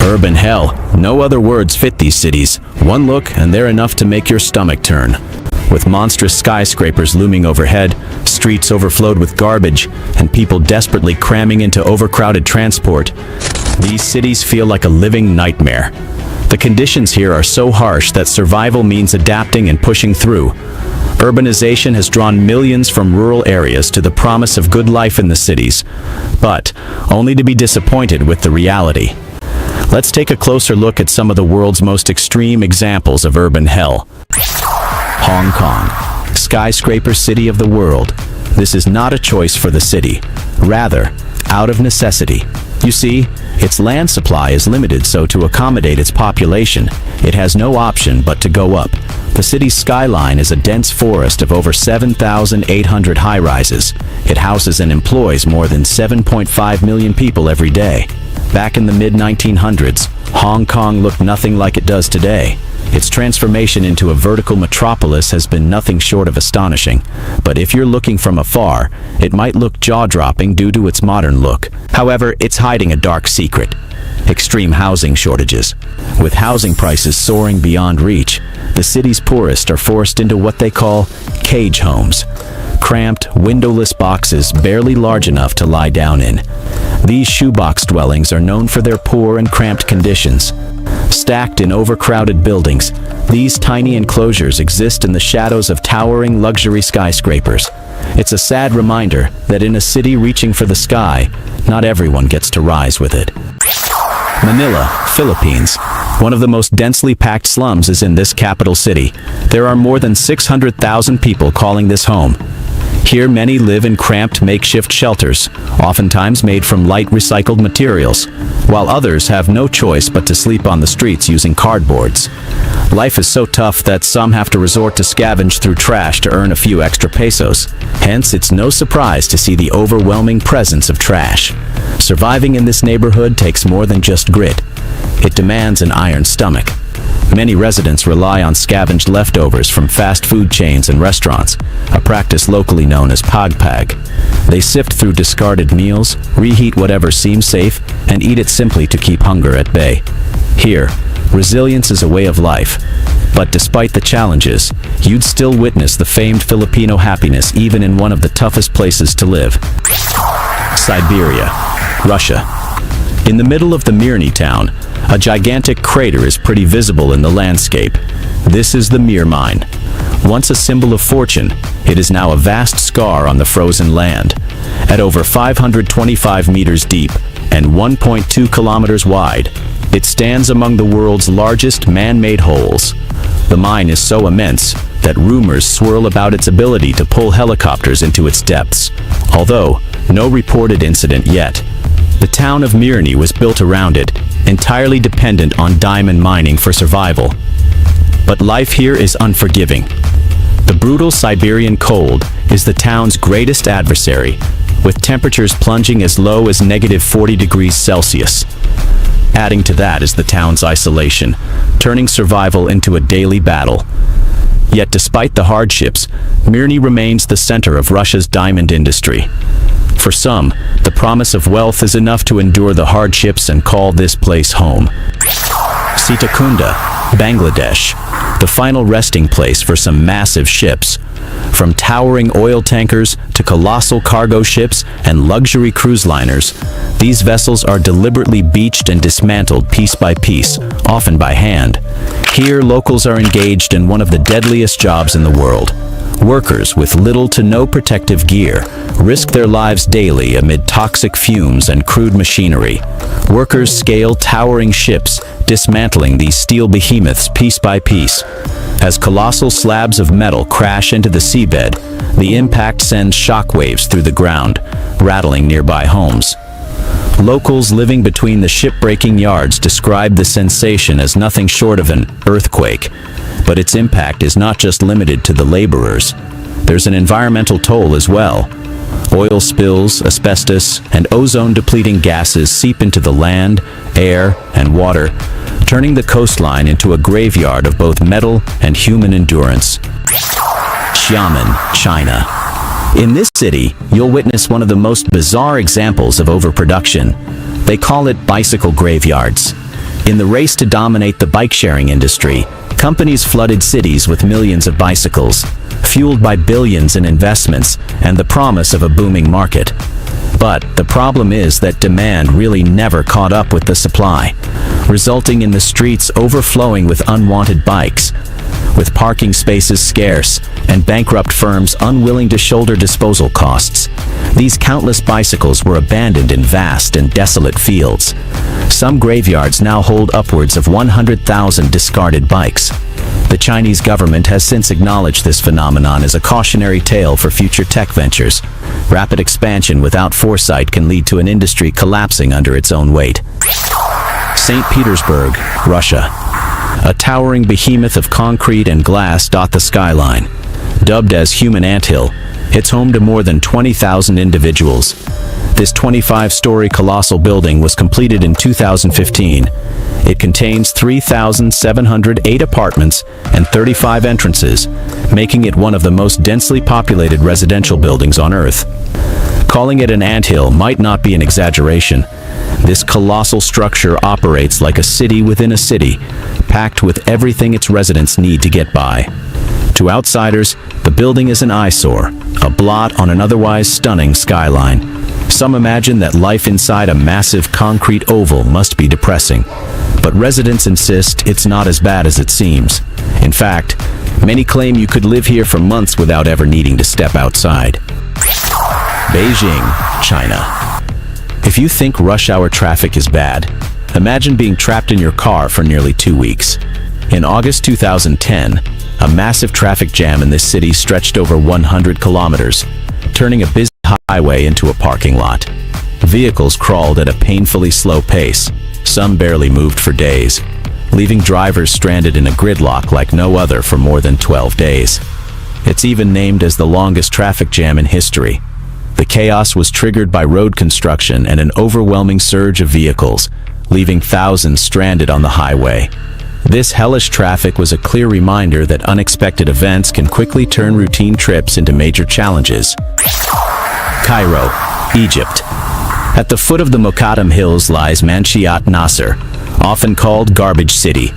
Urban hell. No other words fit these cities. One look and they're enough to make your stomach turn. With monstrous skyscrapers looming overhead, streets overflowed with garbage, and people desperately cramming into overcrowded transport, these cities feel like a living nightmare. The conditions here are so harsh that survival means adapting and pushing through. Urbanization has drawn millions from rural areas to the promise of good life in the cities, but only to be disappointed with the reality. Let's take a closer look at some of the world's most extreme examples of urban hell. Hong Kong, skyscraper city of the world. This is not a choice for the city, rather, out of necessity. You see, its land supply is limited, so to accommodate its population, it has no option but to go up. The city's skyline is a dense forest of over 7,800 high-rises. It houses and employs more than 7.5 million people every day. Back in the mid-1900s, Hong Kong looked nothing like it does today. Its transformation into a vertical metropolis has been nothing short of astonishing. But if you're looking from afar, it might look jaw-dropping due to its modern look. However, it's hiding a dark secret: extreme housing shortages. With housing prices soaring beyond reach, the city's poorest are forced into what they call cage homes. Cramped, windowless boxes barely large enough to lie down in. These shoebox dwellings are known for their poor and cramped conditions. Stacked in overcrowded buildings, these tiny enclosures exist in the shadows of towering luxury skyscrapers. It's a sad reminder that in a city reaching for the sky, not everyone gets to rise with it. Manila, Philippines. One of the most densely packed slums is in this capital city. There are more than 600,000 people calling this home. Here many live in cramped makeshift shelters, oftentimes made from light recycled materials, while others have no choice but to sleep on the streets using cardboards. Life is so tough that some have to resort to scavenge through trash to earn a few extra pesos. Hence, it's no surprise to see the overwhelming presence of trash. Surviving in this neighborhood takes more than just grit. It demands an iron stomach. Many residents rely on scavenged leftovers from fast food chains and restaurants, a practice locally known as pagpag. They sift through discarded meals, reheat whatever seems safe, and eat it simply to keep hunger at bay. Here, resilience is a way of life. But despite the challenges, you'd still witness the famed Filipino happiness even in one of the toughest places to live. Siberia, Russia. In the middle of the Mirny town, a gigantic crater is pretty visible in the landscape. This is the Mir mine. Once a symbol of fortune, it is now a vast scar on the frozen land. At over 525 meters deep and 1.2 kilometers wide, it stands among the world's largest man-made holes. The mine is so immense that rumors swirl about its ability to pull helicopters into its depths, although no reported incident yet. The town of Mirny was built around it, entirely dependent on diamond mining for survival. But life here is unforgiving. The brutal Siberian cold is the town's greatest adversary, with temperatures plunging as low as -40 degrees Celsius. Adding to that is the town's isolation, turning survival into a daily battle. Yet despite the hardships, Mirny remains the center of Russia's diamond industry. For some, the promise of wealth is enough to endure the hardships and call this place home. Sitakunda, Bangladesh, the final resting place for some massive ships. From towering oil tankers to colossal cargo ships and luxury cruise liners, these vessels are deliberately beached and dismantled piece by piece, often by hand. Here, locals are engaged in one of the deadliest jobs in the world. Workers with little to no protective gear risk their lives daily amid toxic fumes and crude machinery. Workers scale towering ships, dismantling these steel behemoths piece by piece. As colossal slabs of metal crash into the seabed, the impact sends shockwaves through the ground, rattling nearby homes. Locals living between the shipbreaking yards describe the sensation as nothing short of an earthquake. But its impact is not just limited to the laborers. There's an environmental toll as well. Oil spills, asbestos, and ozone-depleting gases seep into the land, air, and water, turning the coastline into a graveyard of both metal and human endurance. Xiamen, China. In this city, you'll witness one of the most bizarre examples of overproduction. They call it bicycle graveyards. In the race to dominate the bike-sharing industry, companies flooded cities with millions of bicycles, fueled by billions in investments and the promise of a booming market. But the problem is that demand really never caught up with the supply, resulting in the streets overflowing with unwanted bikes. With parking spaces scarce and bankrupt firms unwilling to shoulder disposal costs, these countless bicycles were abandoned in vast and desolate fields. Some graveyards now hold upwards of 100,000 discarded bikes. The Chinese government has since acknowledged this phenomenon as a cautionary tale for future tech ventures. Rapid expansion without foresight can lead to an industry collapsing under its own weight. St. Petersburg, Russia. A towering behemoth of concrete and glass dot the skyline. Dubbed as human anthill, it's home to more than 20,000 individuals. This 25-story colossal building was completed in 2015. It contains 3,708 apartments and 35 entrances, making it one of the most densely populated residential buildings on Earth. Calling it an anthill might not be an exaggeration. This colossal structure operates like a city within a city, packed with everything its residents need to get by. To outsiders, the building is an eyesore, a blot on an otherwise stunning skyline. Some imagine that life inside a massive concrete oval must be depressing, but residents insist it's not as bad as it seems. In fact, many claim you could live here for months without ever needing to step outside. Beijing, China. If you think rush hour traffic is bad, imagine being trapped in your car for nearly 2 weeks. In August 2010, a massive traffic jam in this city stretched over 100 kilometers, turning a busy highway into a parking lot. Vehicles crawled at a painfully slow pace. Some barely moved for days, leaving drivers stranded in a gridlock like no other for more than 12 days. It's even named as the longest traffic jam in history. The chaos was triggered by road construction and an overwhelming surge of vehicles, leaving thousands stranded on the highway. This hellish traffic was a clear reminder that unexpected events can quickly turn routine trips into major challenges. Cairo, Egypt. At the foot of the Mokattam Hills lies Manshiyat Nasser, often called Garbage City.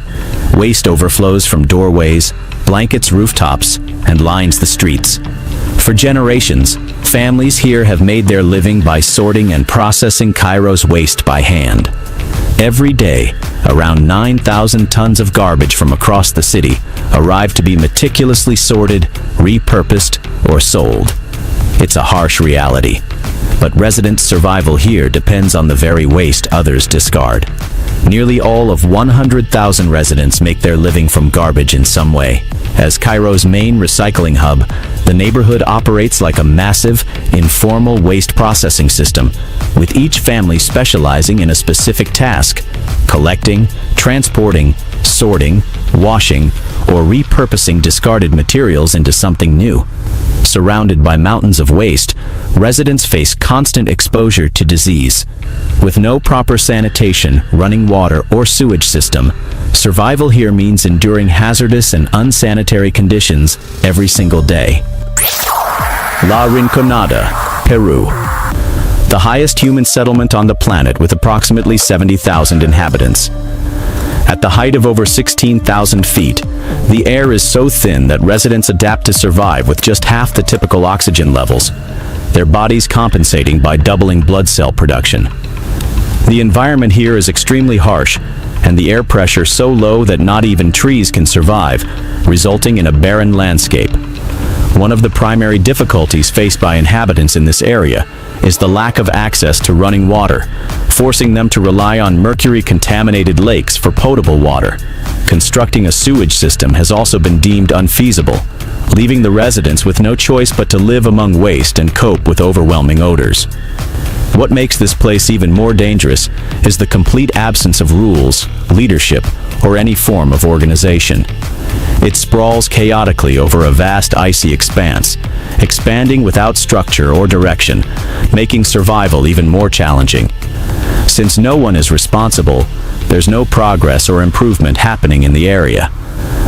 Waste overflows from doorways, blankets rooftops, and lines the streets. For generations, families here have made their living by sorting and processing Cairo's waste by hand. Every day, around 9,000 tons of garbage from across the city arrive to be meticulously sorted, repurposed, or sold. It's a harsh reality, but residents' survival here depends on the very waste others discard. Nearly all of 100,000 residents make their living from garbage in some way. As Cairo's main recycling hub, the neighborhood operates like a massive, informal waste processing system, with each family specializing in a specific task: collecting, transporting, sorting, washing, or repurposing discarded materials into something new. Surrounded by mountains of waste, residents face constant exposure to disease. With no proper sanitation, running water, or sewage system, survival here means enduring hazardous and unsanitary conditions every single day. La Rinconada, Peru. The highest human settlement on the planet with approximately 70,000 inhabitants. At the height of over 16,000 feet, the air is so thin that residents adapt to survive with just half the typical oxygen levels, their bodies compensating by doubling blood cell production. The environment here is extremely harsh, and the air pressure so low that not even trees can survive, resulting in a barren landscape. One of the primary difficulties faced by inhabitants in this area is the lack of access to running water, forcing them to rely on mercury-contaminated lakes for potable water. Constructing a sewage system has also been deemed unfeasible, leaving the residents with no choice but to live among waste and cope with overwhelming odors. What makes this place even more dangerous is the complete absence of rules, leadership, or any form of organization. It sprawls chaotically over a vast icy expanse, expanding without structure or direction, making survival even more challenging. Since no one is responsible, there's no progress or improvement happening in the area.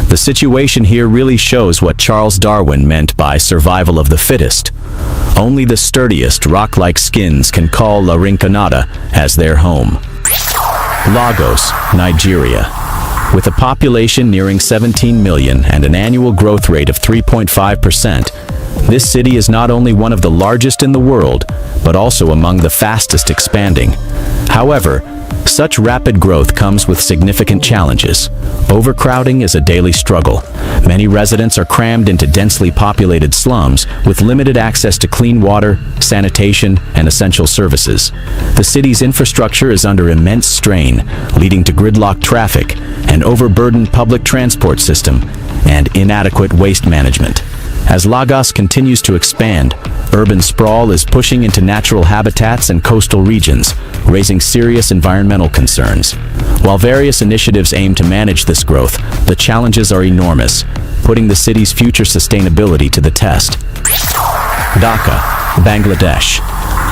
The situation here really shows what Charles Darwin meant by survival of the fittest. Only the sturdiest rock-like skins can call La Rinconada as their home. Lagos, Nigeria. With a population nearing 17 million and an annual growth rate of 3.5%, this city is not only one of the largest in the world, but also among the fastest expanding. However, such rapid growth comes with significant challenges. Overcrowding is a daily struggle. Many residents are crammed into densely populated slums with limited access to clean water, sanitation, and essential services. The city's infrastructure is under immense strain, leading to gridlocked traffic, an overburdened public transport system, and inadequate waste management. As Lagos continues to expand, urban sprawl is pushing into natural habitats and coastal regions, raising serious environmental concerns. While various initiatives aim to manage this growth, the challenges are enormous, putting the city's future sustainability to the test. Dhaka, Bangladesh.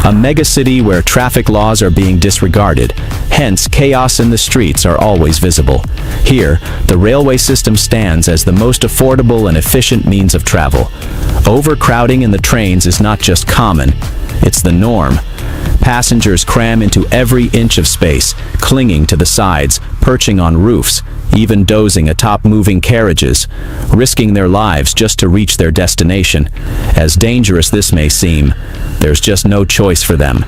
A megacity where traffic laws are being disregarded, hence chaos in the streets are always visible. Here, the railway system stands as the most affordable and efficient means of travel. Overcrowding in the trains is not just common, it's the norm. Passengers cram into every inch of space, clinging to the sides, perching on roofs, even dozing atop moving carriages, risking their lives just to reach their destination. As dangerous this may seem, there's just no choice for them.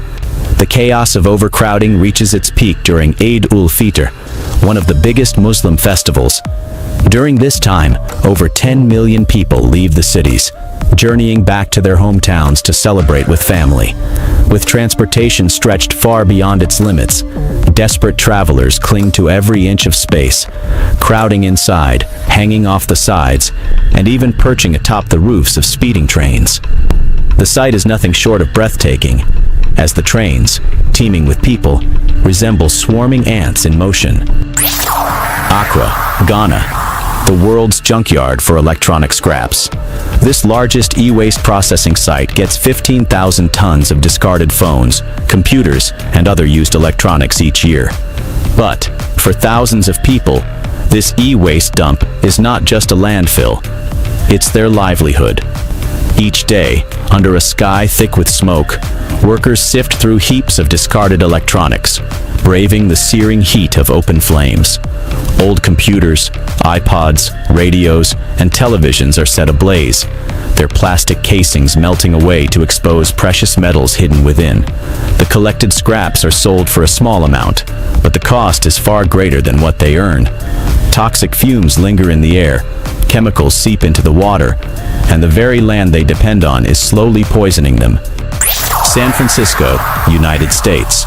The chaos of overcrowding reaches its peak during Eid ul-Fitr, one of the biggest Muslim festivals. During this time, over 10 million people leave the cities, journeying back to their hometowns to celebrate with family. With transportation stretched far beyond its limits, desperate travelers cling to every inch of space, crowding inside, hanging off the sides, and even perching atop the roofs of speeding trains. The sight is nothing short of breathtaking, as the trains, teeming with people, resemble swarming ants in motion. Accra, Ghana, the world's junkyard for electronic scraps. This largest e-waste processing site gets 15,000 tons of discarded phones, computers, and other used electronics each year. But, for thousands of people, this e-waste dump is not just a landfill, it's their livelihood. Each day, under a sky thick with smoke, workers sift through heaps of discarded electronics, braving the searing heat of open flames. Old computers, iPods, radios, and televisions are set ablaze, their plastic casings melting away to expose precious metals hidden within. The collected scraps are sold for a small amount, but the cost is far greater than what they earn. Toxic fumes linger in the air, chemicals seep into the water, and the very land they depend on is slowly poisoning them. San Francisco, United States.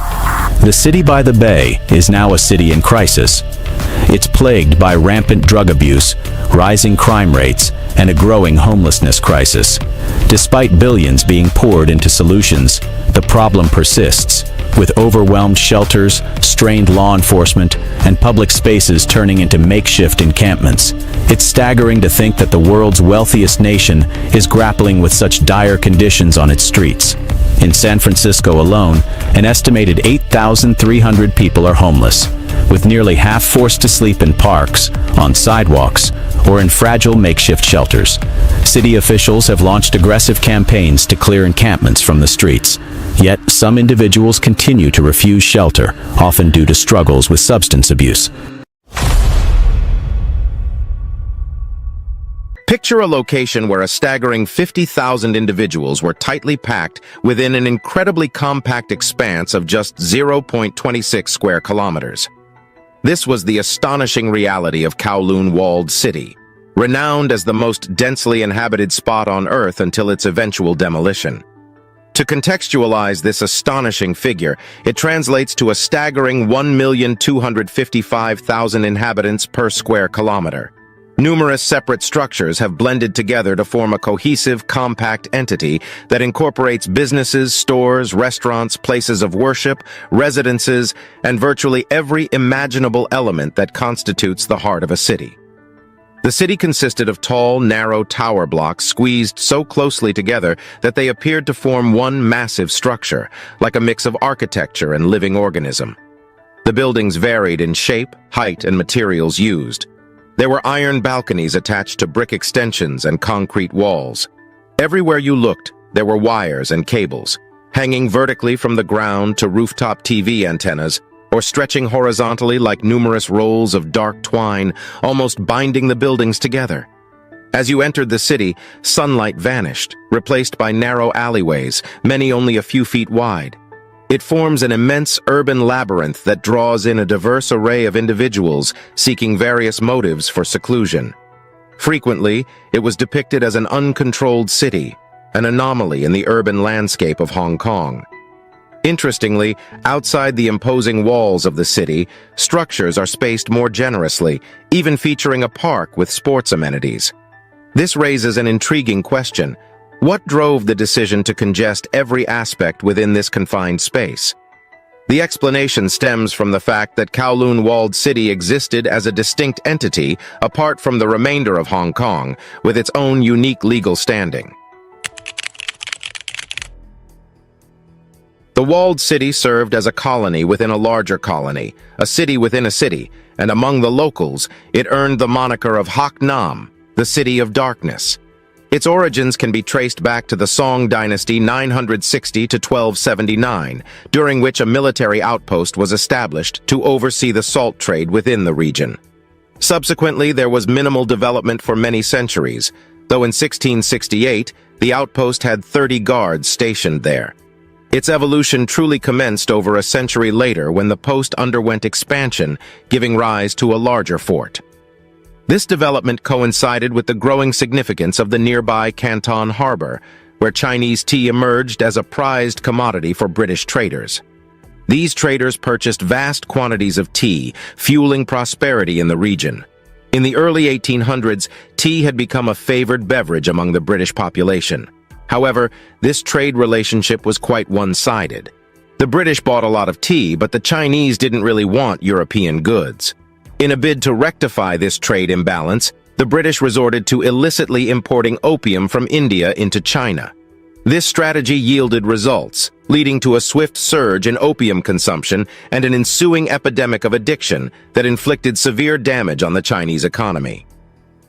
The city by the bay is now a city in crisis. It's plagued by rampant drug abuse, rising crime rates, and a growing homelessness crisis. Despite billions being poured into solutions, the problem persists, with overwhelmed shelters, strained law enforcement, and public spaces turning into makeshift encampments. It's staggering to think that the world's wealthiest nation is grappling with such dire conditions on its streets. In San Francisco alone, an estimated 8,300 people are homeless, with nearly half forced to sleep in parks, on sidewalks, or in fragile makeshift shelters. City officials have launched aggressive campaigns to clear encampments from the streets. Yet, some individuals continue to refuse shelter, often due to struggles with substance abuse. Picture a location where a staggering 50,000 individuals were tightly packed within an incredibly compact expanse of just 0.26 square kilometers. This was the astonishing reality of Kowloon walled city, renowned as the most densely inhabited spot on Earth until its eventual demolition. To contextualize this astonishing figure, it translates to a staggering 1,255,000 inhabitants per square kilometer. Numerous separate structures have blended together to form a cohesive, compact entity that incorporates businesses, stores, restaurants, places of worship, residences, and virtually every imaginable element that constitutes the heart of a city. The city consisted of tall, narrow tower blocks squeezed so closely together that they appeared to form one massive structure, like a mix of architecture and living organism. The buildings varied in shape, height, and materials used. There were iron balconies attached to brick extensions and concrete walls. Everywhere you looked, there were wires and cables. Hanging vertically from the ground to rooftop TV antennas, or stretching horizontally like numerous rolls of dark twine, almost binding the buildings together. As you entered the city, sunlight vanished, replaced by narrow alleyways, many only a few feet wide. It forms an immense urban labyrinth that draws in a diverse array of individuals seeking various motives for seclusion. Frequently, it was depicted as an uncontrolled city, an anomaly in the urban landscape of Hong Kong. Interestingly, outside the imposing walls of the city, structures are spaced more generously, even featuring a park with sports amenities. This raises an intriguing question. What drove the decision to congest every aspect within this confined space? The explanation stems from the fact that Kowloon walled city existed as a distinct entity apart from the remainder of Hong Kong, with its own unique legal standing. The walled city served as a colony within a larger colony, a city within a city, and among the locals, it earned the moniker of Hak Nam, the City of Darkness. Its origins can be traced back to the Song dynasty 960 to 1279, during which a military outpost was established to oversee the salt trade within the region. Subsequently, there was minimal development for many centuries, though in 1668, the outpost had 30 guards stationed there. Its evolution truly commenced over a century later when the post underwent expansion, giving rise to a larger fort. This development coincided with the growing significance of the nearby Canton Harbor, where Chinese tea emerged as a prized commodity for British traders. These traders purchased vast quantities of tea, fueling prosperity in the region. In the early 1800s, tea had become a favored beverage among the British population. However, this trade relationship was quite one-sided. The British bought a lot of tea, but the Chinese didn't really want European goods. In a bid to rectify this trade imbalance, the British resorted to illicitly importing opium from India into China. This strategy yielded results, leading to a swift surge in opium consumption and an ensuing epidemic of addiction that inflicted severe damage on the Chinese economy.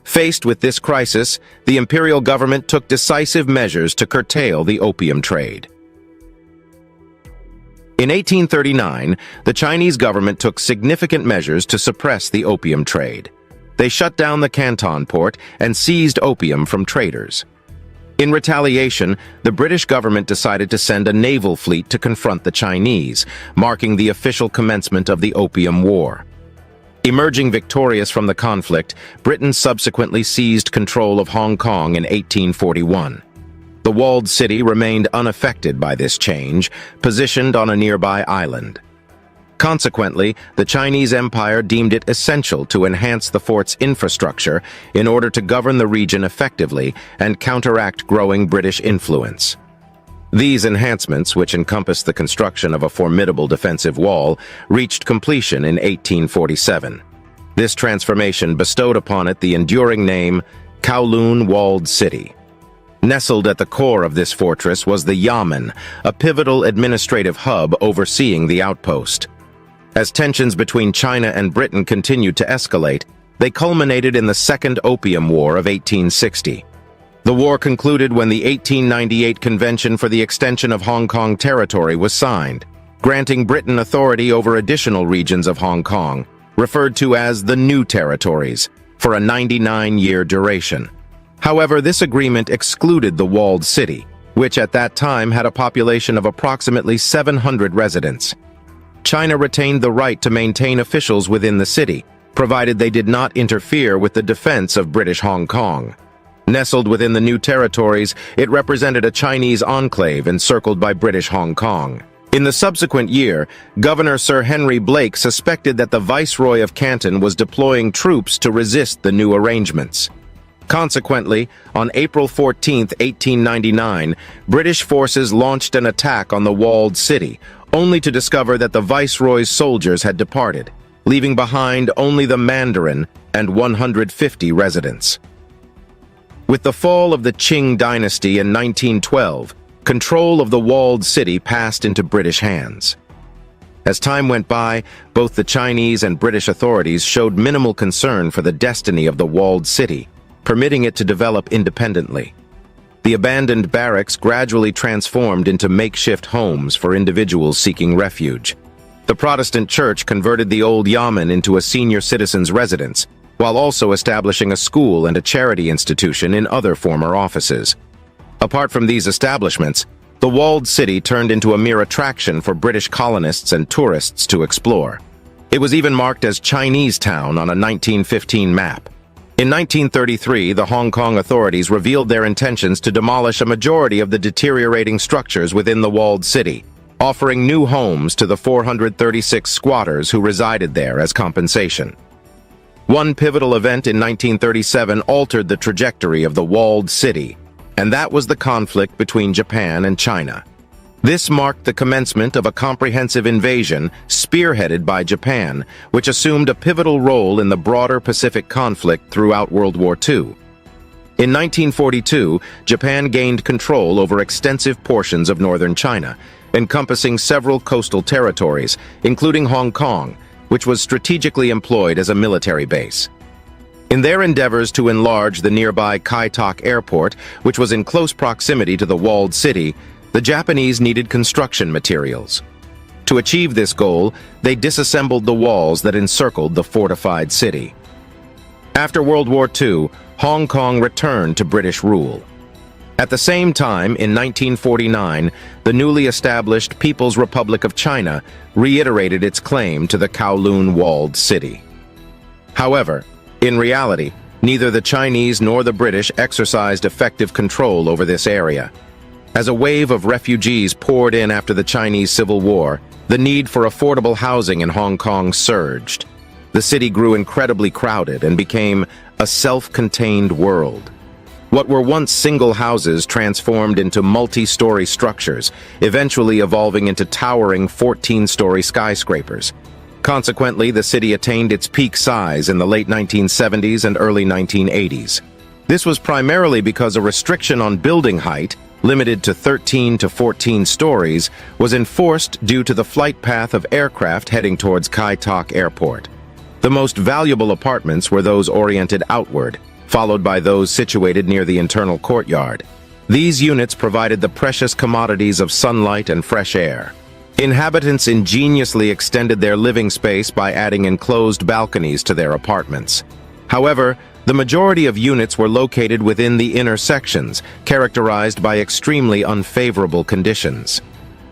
Faced with this crisis, the imperial government took decisive measures to curtail the opium trade. In 1839, the Chinese government took significant measures to suppress the opium trade. They shut down the Canton port and seized opium from traders. In retaliation, the British government decided to send a naval fleet to confront the Chinese, marking the official commencement of the Opium War. Emerging victorious from the conflict, Britain subsequently seized control of Hong Kong in 1841. The walled city remained unaffected by this change, positioned on a nearby island. Consequently, the Chinese Empire deemed it essential to enhance the fort's infrastructure in order to govern the region effectively and counteract growing British influence. These enhancements, which encompassed the construction of a formidable defensive wall, reached completion in 1847. This transformation bestowed upon it the enduring name Kowloon Walled City. Nestled at the core of this fortress was the Yamen, a pivotal administrative hub overseeing the outpost. As tensions between China and Britain continued to escalate, they culminated in the Second Opium War of 1860. The war concluded when the 1898 Convention for the Extension of Hong Kong Territory was signed, granting Britain authority over additional regions of Hong Kong, referred to as the New Territories, for a 99-year duration. However, this agreement excluded the walled city, which at that time had a population of approximately 700 residents. China retained the right to maintain officials within the city, provided they did not interfere with the defense of British Hong Kong. Nestled within the New Territories, it represented a Chinese enclave encircled by British Hong Kong. In the subsequent year, Governor Sir Henry Blake suspected that the Viceroy of Canton was deploying troops to resist the new arrangements. Consequently, on April 14, 1899, British forces launched an attack on the walled city, only to discover that the Viceroy's soldiers had departed, leaving behind only the Mandarin and 150 residents. With the fall of the Qing dynasty in 1912, control of the walled city passed into British hands. As time went by, both the Chinese and British authorities showed minimal concern for the destiny of the walled city, permitting it to develop independently. The abandoned barracks gradually transformed into makeshift homes for individuals seeking refuge. The Protestant Church converted the old yamen into a senior citizens' residence, while also establishing a school and a charity institution in other former offices. Apart from these establishments, the walled city turned into a mere attraction for British colonists and tourists to explore. It was even marked as Chinese Town on a 1915 map. In 1933, the Hong Kong authorities revealed their intentions to demolish a majority of the deteriorating structures within the walled city, offering new homes to the 436 squatters who resided there as compensation. One pivotal event in 1937 altered the trajectory of the walled city, and that was the conflict between Japan and China. This marked the commencement of a comprehensive invasion spearheaded by Japan, which assumed a pivotal role in the broader Pacific conflict throughout World War II. In 1942, Japan gained control over extensive portions of northern China, encompassing several coastal territories, including Hong Kong, which was strategically employed as a military base. In their endeavors to enlarge the nearby Kai Tak airport, which was in close proximity to the walled city, the Japanese needed construction materials. To achieve this goal, they disassembled the walls that encircled the fortified city. After World War II, Hong Kong returned to British rule. At the same time, in 1949, the newly established People's Republic of China reiterated its claim to the Kowloon walled city. However, in reality, neither the Chinese nor the British exercised effective control over this area. As a wave of refugees poured in after the Chinese Civil War, the need for affordable housing in Hong Kong surged. The city grew incredibly crowded and became a self-contained world. What were once single houses transformed into multi-story structures, eventually evolving into towering 14-story skyscrapers. Consequently, the city attained its peak size in the late 1970s and early 1980s. This was primarily because a restriction on building height, limited to 13 to 14 stories, was enforced due to the flight path of aircraft heading towards Kai Tak Airport. The most valuable apartments were those oriented outward, followed by those situated near the internal courtyard. These units provided the precious commodities of sunlight and fresh air. Inhabitants ingeniously extended their living space by adding enclosed balconies to their apartments. However, the majority of units were located within the inner sections, characterized by extremely unfavorable conditions.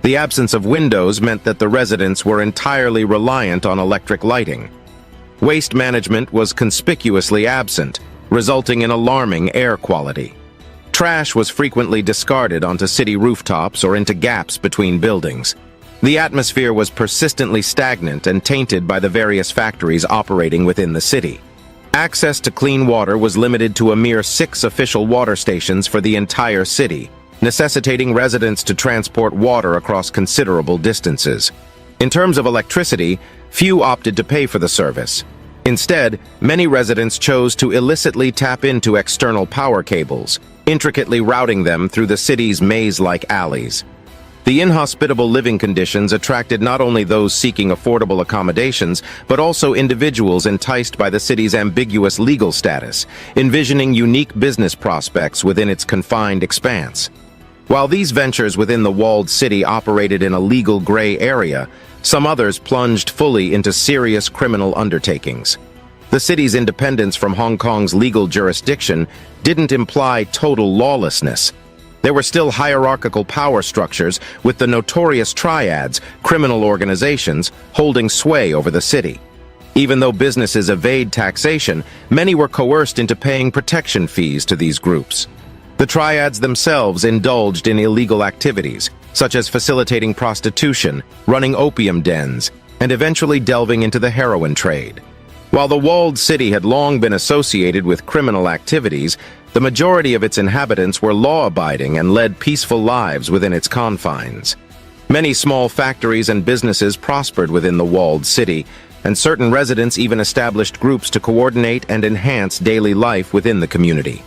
The absence of windows meant that the residents were entirely reliant on electric lighting. Waste management was conspicuously absent, resulting in alarming air quality. Trash was frequently discarded onto city rooftops or into gaps between buildings. The atmosphere was persistently stagnant and tainted by the various factories operating within the city. Access to clean water was limited to a mere 6 official water stations for the entire city, necessitating residents to transport water across considerable distances. In terms of electricity, few opted to pay for the service. Instead, many residents chose to illicitly tap into external power cables, intricately routing them through the city's maze-like alleys. The inhospitable living conditions attracted not only those seeking affordable accommodations, but also individuals enticed by the city's ambiguous legal status, envisioning unique business prospects within its confined expanse. While these ventures within the walled city operated in a legal gray area, some others plunged fully into serious criminal undertakings. The city's independence from Hong Kong's legal jurisdiction didn't imply total lawlessness. There were still hierarchical power structures, with the notorious triads, criminal organizations, holding sway over the city. Even though businesses evade taxation, many were coerced into paying protection fees to these groups. The triads themselves indulged in illegal activities, such as facilitating prostitution, running opium dens, and eventually delving into the heroin trade. While the walled city had long been associated with criminal activities, the majority of its inhabitants were law-abiding and led peaceful lives within its confines. Many small factories and businesses prospered within the walled city, and certain residents even established groups to coordinate and enhance daily life within the community.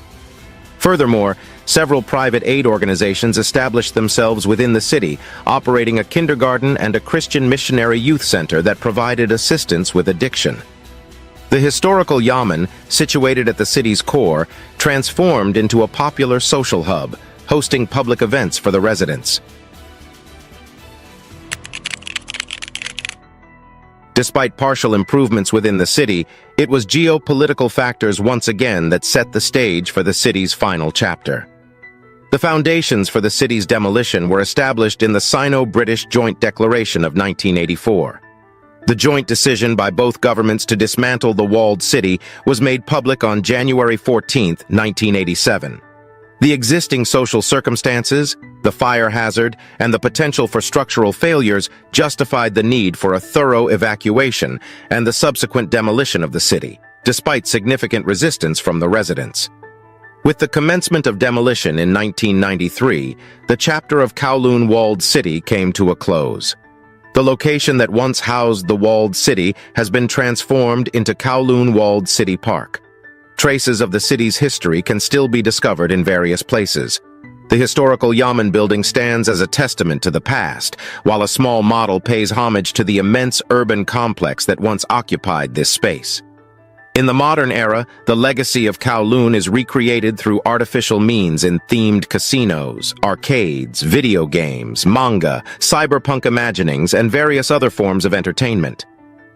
Furthermore, several private aid organizations established themselves within the city, operating a kindergarten and a Christian missionary youth center that provided assistance with addiction. The historical Yamen, situated at the city's core, transformed into a popular social hub, hosting public events for the residents. Despite partial improvements within the city, it was geopolitical factors once again that set the stage for the city's final chapter. The foundations for the city's demolition were established in the Sino-British Joint Declaration of 1984. The joint decision by both governments to dismantle the walled city was made public on January 14, 1987. The existing social circumstances, the fire hazard, and the potential for structural failures justified the need for a thorough evacuation and the subsequent demolition of the city, despite significant resistance from the residents. With the commencement of demolition in 1993, the chapter of Kowloon walled city came to a close. The location that once housed the walled city has been transformed into Kowloon Walled City Park. Traces of the city's history can still be discovered in various places. The historical Yamen building stands as a testament to the past, while a small model pays homage to the immense urban complex that once occupied this space. In the modern era, the legacy of Kowloon is recreated through artificial means in themed casinos, arcades, video games, manga, cyberpunk imaginings, and various other forms of entertainment.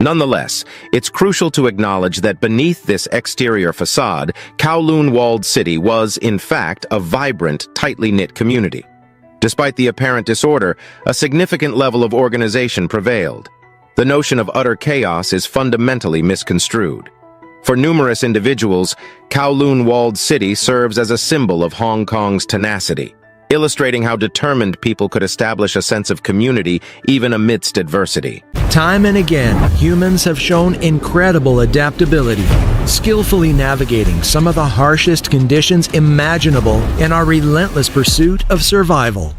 Nonetheless, it's crucial to acknowledge that beneath this exterior facade, Kowloon Walled City was, in fact, a vibrant, tightly knit community. Despite the apparent disorder, a significant level of organization prevailed. The notion of utter chaos is fundamentally misconstrued. For numerous individuals, Kowloon Walled City serves as a symbol of Hong Kong's tenacity, illustrating how determined people could establish a sense of community even amidst adversity. Time and again, humans have shown incredible adaptability, skillfully navigating some of the harshest conditions imaginable in our relentless pursuit of survival.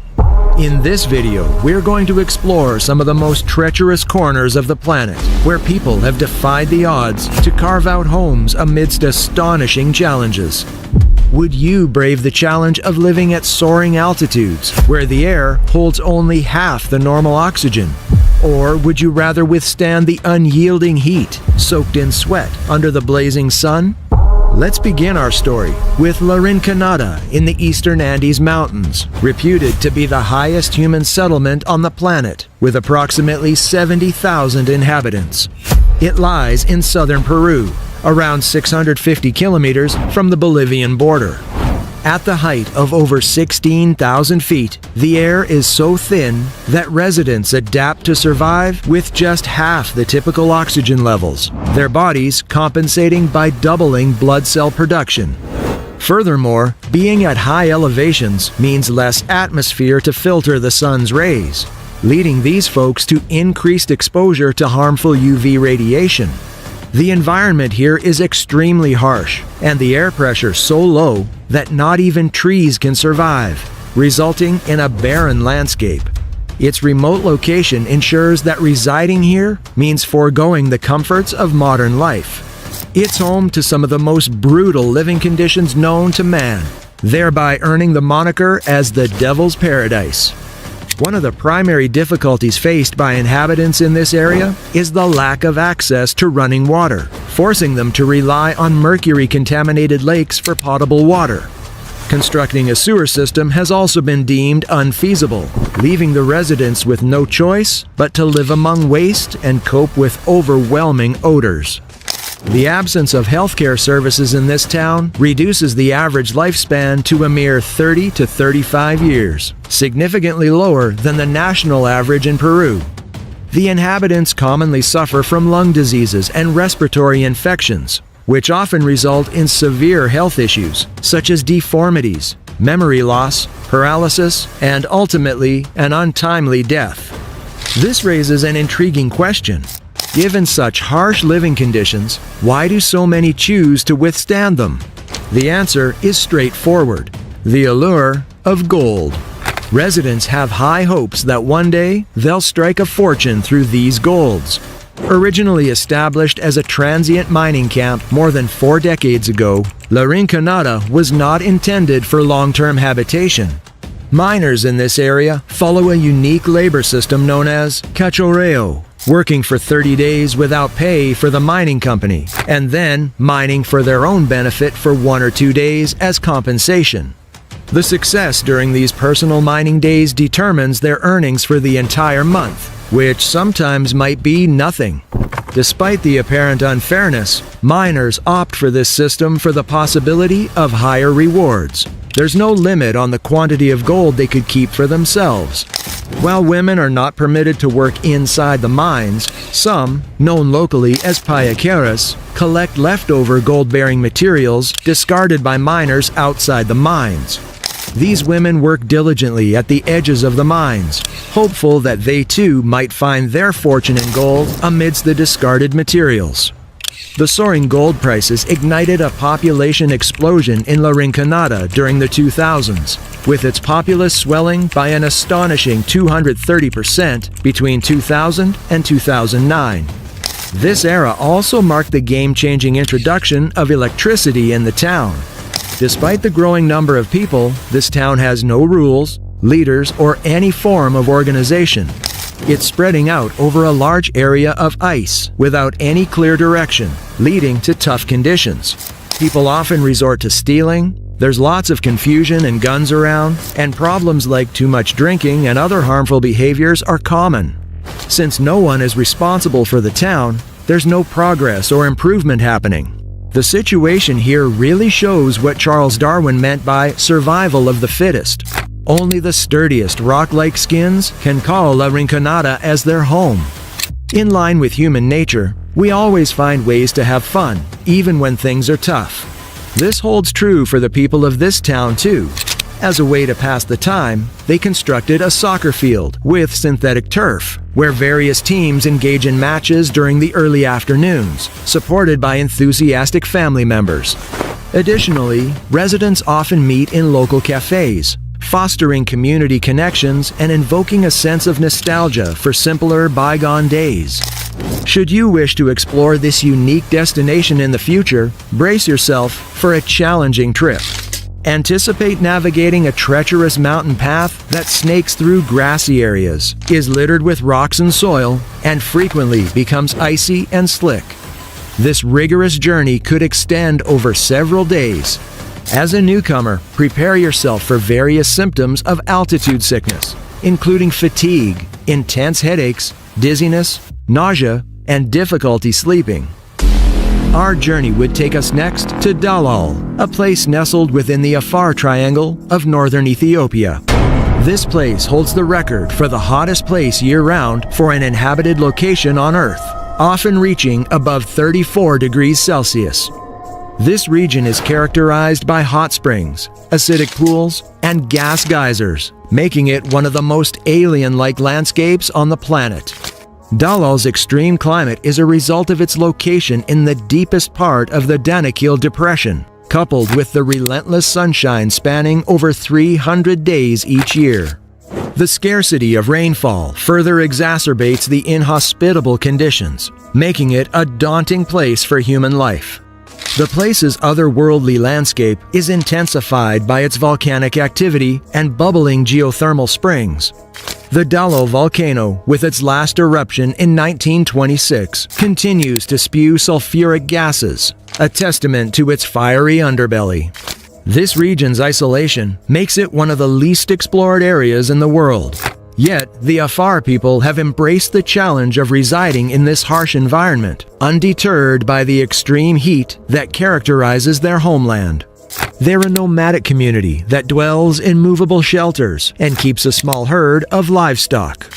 In this video, we're going to explore some of the most treacherous corners of the planet, where people have defied the odds to carve out homes amidst astonishing challenges. Would you brave the challenge of living at soaring altitudes, where the air holds only half the normal oxygen? Or would you rather withstand the unyielding heat, soaked in sweat under the blazing sun? Let's begin our story with Rinconada in the eastern Andes Mountains, reputed to be the highest human settlement on the planet, with approximately 70,000 inhabitants. It lies in southern Peru, around 650 kilometers from the Bolivian border. At the height of over 16,000 feet, the air is so thin that residents adapt to survive with just half the typical oxygen levels, their bodies compensating by doubling blood cell production. Furthermore, being at high elevations means less atmosphere to filter the sun's rays, leading these folks to increased exposure to harmful UV radiation. The environment here is extremely harsh, and the air pressure so low that not even trees can survive, resulting in a barren landscape. Its remote location ensures that residing here means foregoing the comforts of modern life. It's home to some of the most brutal living conditions known to man, thereby earning the moniker as the Devil's Paradise. One of the primary difficulties faced by inhabitants in this area is the lack of access to running water, forcing them to rely on mercury-contaminated lakes for potable water. Constructing a sewer system has also been deemed unfeasible, leaving the residents with no choice but to live among waste and cope with overwhelming odors. The absence of healthcare services in this town reduces the average lifespan to a mere 30 to 35 years, significantly lower than the national average in Peru. The inhabitants commonly suffer from lung diseases and respiratory infections, which often result in severe health issues, such as deformities, memory loss, paralysis, and ultimately, an untimely death. This raises an intriguing question. Given such harsh living conditions, why do so many choose to withstand them? The answer is straightforward: the allure of gold. Residents have high hopes that one day they'll strike a fortune through these golds. Originally established as a transient mining camp more than 4 decades ago, Rinconada was not intended for long-term habitation. Miners in this area follow a unique labor system known as cachorreo, working for 30 days without pay for the mining company, and then mining for their own benefit for 1 or 2 days as compensation. The success during these personal mining days determines their earnings for the entire month, which sometimes might be nothing. Despite the apparent unfairness, miners opt for this system for the possibility of higher rewards. There's no limit on the quantity of gold they could keep for themselves. While women are not permitted to work inside the mines, some, known locally as payaqueras, collect leftover gold-bearing materials discarded by miners outside the mines. These women work diligently at the edges of the mines, hopeful that they too might find their fortune in gold amidst the discarded materials. The soaring gold prices ignited a population explosion in La Rinconada during the 2000s, with its populace swelling by an astonishing 230% between 2000 and 2009. This era also marked the game-changing introduction of electricity in the town. Despite the growing number of people, this town has no rules, leaders, or any form of organization. It's spreading out over a large area of ice without any clear direction, leading to tough conditions. People often resort to stealing, there's lots of confusion and guns around, and problems like too much drinking and other harmful behaviors are common. Since no one is responsible for the town, there's no progress or improvement happening. The situation here really shows what Charles Darwin meant by survival of the fittest. Only the sturdiest rock-like skins can call La Rinconada as their home. In line with human nature, we always find ways to have fun, even when things are tough. This holds true for the people of this town too. As a way to pass the time, they constructed a soccer field with synthetic turf, where various teams engage in matches during the early afternoons, supported by enthusiastic family members. Additionally, residents often meet in local cafes, fostering community connections and invoking a sense of nostalgia for simpler bygone days. Should you wish to explore this unique destination in the future, brace yourself for a challenging trip. Anticipate navigating a treacherous mountain path that snakes through grassy areas, is littered with rocks and soil, and frequently becomes icy and slick. This rigorous journey could extend over several days. As a newcomer, prepare yourself for various symptoms of altitude sickness, including fatigue, intense headaches, dizziness, nausea, and difficulty sleeping. Our journey would take us next to Dallol, a place nestled within the Afar Triangle of northern Ethiopia. This place holds the record for the hottest place year-round for an inhabited location on Earth, often reaching above 34 degrees Celsius. This region is characterized by hot springs, acidic pools, and gas geysers, making it one of the most alien-like landscapes on the planet. Dallol's extreme climate is a result of its location in the deepest part of the Danakil Depression, coupled with the relentless sunshine spanning over 300 days each year. The scarcity of rainfall further exacerbates the inhospitable conditions, making it a daunting place for human life. The place's otherworldly landscape is intensified by its volcanic activity and bubbling geothermal springs. The Dallol volcano, with its last eruption in 1926, continues to spew sulfuric gases, a testament to its fiery underbelly. This region's isolation makes it one of the least explored areas in the world. Yet, the Afar people have embraced the challenge of residing in this harsh environment, undeterred by the extreme heat that characterizes their homeland. They're a nomadic community that dwells in movable shelters and keeps a small herd of livestock.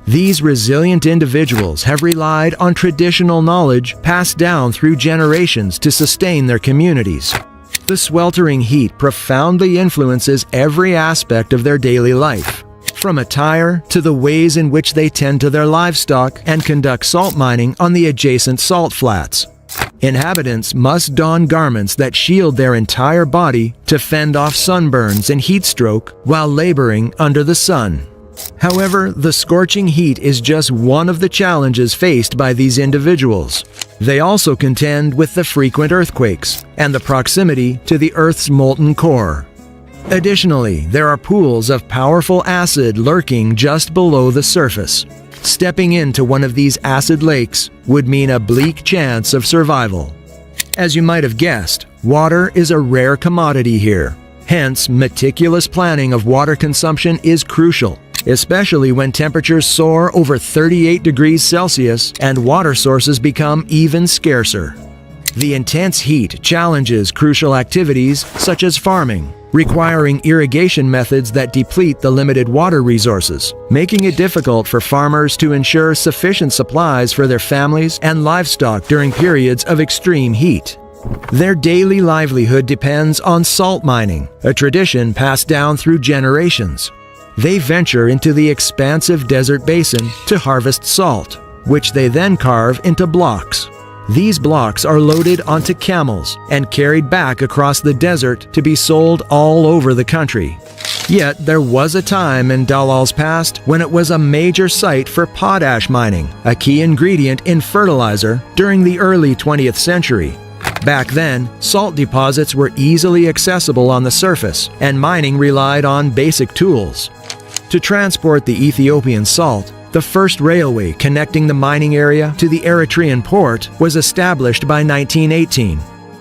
These resilient individuals have relied on traditional knowledge passed down through generations to sustain their communities. The sweltering heat profoundly influences every aspect of their daily life, from attire to the ways in which they tend to their livestock and conduct salt mining on the adjacent salt flats. Inhabitants must don garments that shield their entire body to fend off sunburns and heat stroke while laboring under the sun. However, the scorching heat is just one of the challenges faced by these individuals. They also contend with the frequent earthquakes and the proximity to the Earth's molten core. Additionally, there are pools of powerful acid lurking just below the surface. Stepping into one of these acid lakes would mean a bleak chance of survival. As you might have guessed, water is a rare commodity here. Hence, meticulous planning of water consumption is crucial. especially when temperatures soar over 38 degrees Celsius and water sources become even scarcer. The intense heat challenges crucial activities such as farming, requiring irrigation methods that deplete the limited water resources, making it difficult for farmers to ensure sufficient supplies for their families and livestock during periods of extreme heat. Their daily livelihood depends on salt mining, a tradition passed down through generations. They venture into the expansive desert basin to harvest salt, which they then carve into blocks. These blocks are loaded onto camels and carried back across the desert to be sold all over the country. Yet there was a time in Dallol's past when it was a major site for potash mining, a key ingredient in fertilizer during the early 20th century. Back then, salt deposits were easily accessible on the surface, and mining relied on basic tools. To transport the Ethiopian salt, the first railway connecting the mining area to the Eritrean port was established by 1918.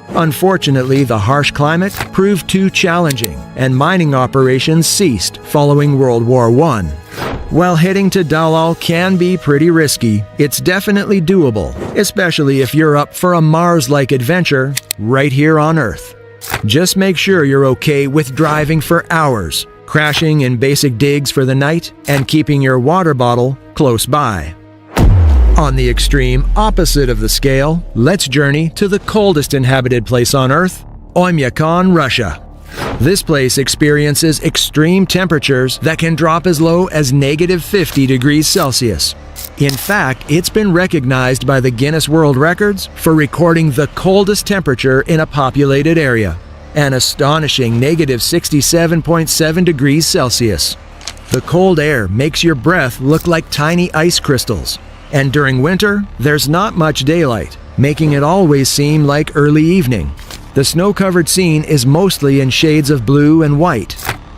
Unfortunately, the harsh climate proved too challenging, and mining operations ceased following World War I. While heading to Dallol can be pretty risky, it's definitely doable, especially if you're up for a Mars-like adventure right here on Earth. Just make sure you're okay with driving for hours, crashing in basic digs for the night, and keeping your water bottle close by. On the extreme opposite of the scale, let's journey to the coldest inhabited place on Earth, Oymyakon, Russia. This place experiences extreme temperatures that can drop as low as -50 degrees Celsius. In fact, it's been recognized by the Guinness World Records for recording the coldest temperature in a populated area, an astonishing -67.7 degrees Celsius. The cold air makes your breath look like tiny ice crystals, and during winter, there's not much daylight, making it always seem like early evening. The snow-covered scene is mostly in shades of blue and white.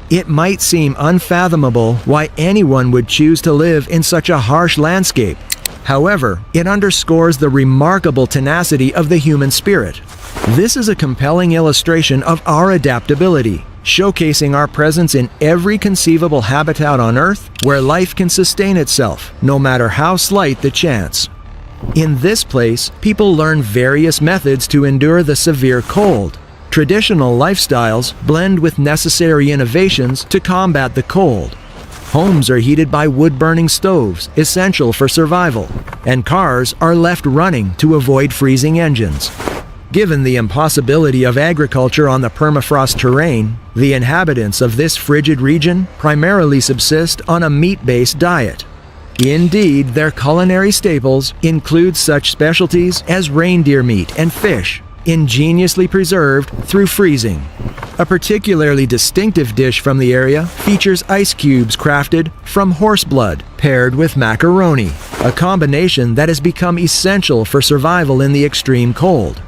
It might seem unfathomable why anyone would choose to live in such a harsh landscape. However, it underscores the remarkable tenacity of the human spirit. This is a compelling illustration of our adaptability, showcasing our presence in every conceivable habitat on Earth where life can sustain itself, no matter how slight the chance. In this place, people learn various methods to endure the severe cold. Traditional lifestyles blend with necessary innovations to combat the cold. Homes are heated by wood-burning stoves, essential for survival, and cars are left running to avoid freezing engines. Given the impossibility of agriculture on the permafrost terrain, the inhabitants of this frigid region primarily subsist on a meat-based diet. Indeed, their culinary staples include such specialties as reindeer meat and fish, ingeniously preserved through freezing. A particularly distinctive dish from the area features ice cubes crafted from horse blood paired with macaroni, a combination that has become essential for survival in the extreme cold.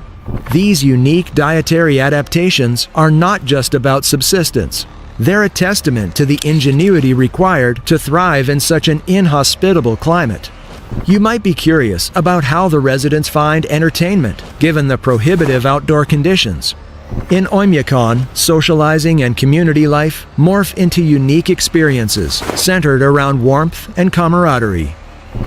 These unique dietary adaptations are not just about subsistence. They're a testament to the ingenuity required to thrive in such an inhospitable climate. You might be curious about how the residents find entertainment, given the prohibitive outdoor conditions. In Oymyakon, socializing and community life morph into unique experiences centered around warmth and camaraderie.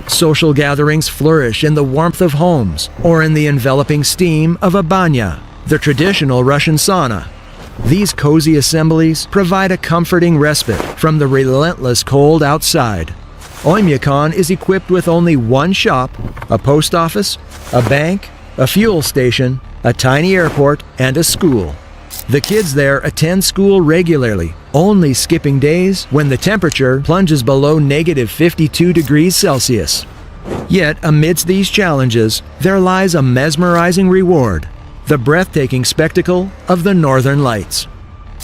Social gatherings flourish in the warmth of homes or in the enveloping steam of a banya, the traditional Russian sauna. These cozy assemblies provide a comforting respite from the relentless cold outside. Oymyakon is equipped with only one shop, a post office, a bank, a fuel station, a tiny airport, and a school. The kids there attend school regularly, only skipping days when the temperature plunges below -52 degrees Celsius. Yet, amidst these challenges, there lies a mesmerizing reward: the breathtaking spectacle of the Northern Lights.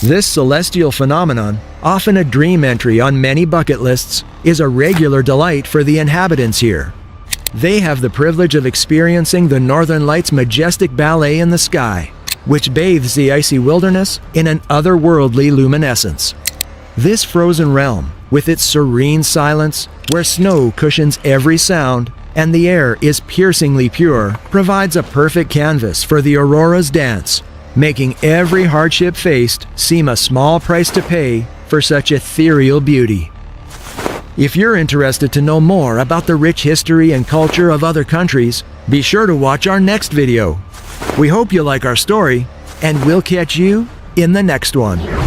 This celestial phenomenon, often a dream entry on many bucket lists, is a regular delight for the inhabitants here. They have the privilege of experiencing the Northern Lights' majestic ballet in the sky, which bathes the icy wilderness in an otherworldly luminescence. This frozen realm, with its serene silence, where snow cushions every sound and the air is piercingly pure, provides a perfect canvas for the aurora's dance, making every hardship faced seem a small price to pay for such ethereal beauty. If you're interested to know more about the rich history and culture of other countries, be sure to watch our next video. We hope you like our story, and we'll catch you in the next one.